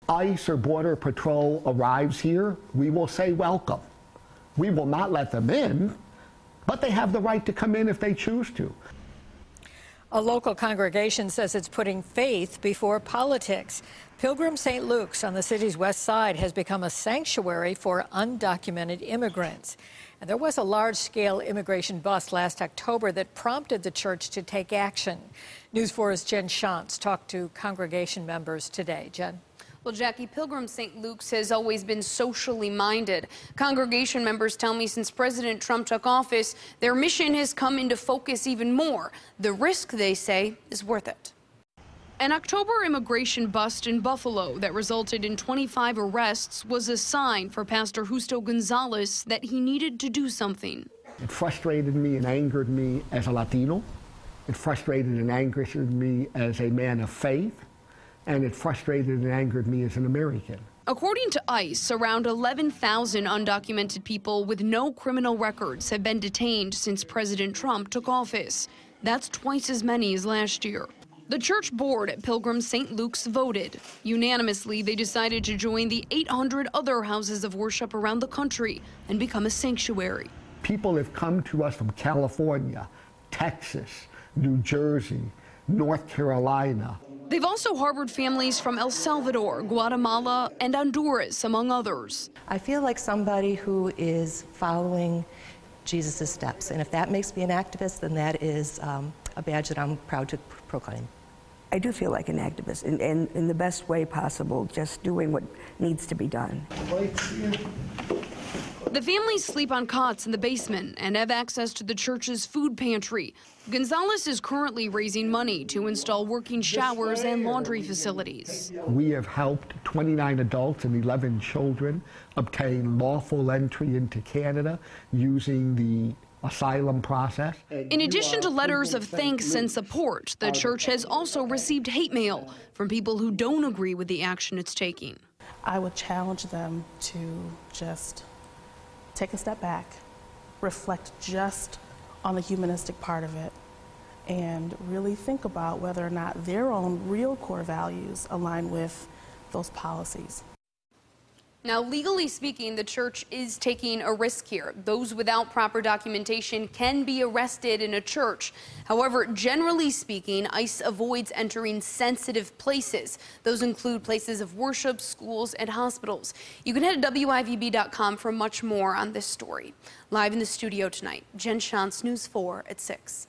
ICE or Border Patrol arrives here, we will say welcome. We will not let them in, but they have the right to come in if they choose to. A local congregation says it's putting faith before politics. Pilgrim-St. Luke's on the city's west side has become a sanctuary for undocumented immigrants. And there was a large-scale immigration bust last October that prompted the church to take action. News 4's Jen Shantz talked to congregation members today. Jen? Well, Jackie, Pilgrim-St. Luke's has always been socially minded. Congregation members tell me since President Trump took office, their mission has come into focus even more. The risk, they say, is worth it. An October immigration bust in Buffalo that resulted in 25 arrests was a sign for Pastor Justo Gonzalez that he needed to do something. It frustrated me and angered me as a Latino. It frustrated and angered me as a man of faith. And it frustrated and angered me as an American. According to ICE, around 11,000 undocumented people with no criminal records have been detained since President Trump took office. That's twice as many as last year. The church board at Pilgrim-St. Luke's voted. Unanimously, they decided to join the 800 other houses of worship around the country and become a sanctuary. People have come to us from California, Texas, New Jersey, North Carolina. They've also harbored families from El Salvador, Guatemala, and Honduras, among others. I feel like somebody who is following Jesus' steps, and if that makes me an activist, then that is a badge that I'm proud to proclaim. I do feel like an activist, and in the best way possible, just doing what needs to be done. The families sleep on cots in the basement and have access to the church's food pantry. Gonzalez is currently raising money to install working showers and laundry facilities. We have helped 29 adults and 11 children obtain lawful entry into Canada using the asylum process. In addition to letters of thanks and support, the church has also received hate mail from people who don't agree with the action it's taking. I would challenge them to just take a step back, reflect just on the humanistic part of it, and really think about whether or not their own real core values align with those policies. Now, legally speaking, the church is taking a risk here. Those without proper documentation can be arrested in a church. However, generally speaking, ICE avoids entering sensitive places. Those include places of worship, schools, and hospitals. You can head to WIVB.com for much more on this story. Live in the studio tonight, Jen Shantz, News 4 at 6.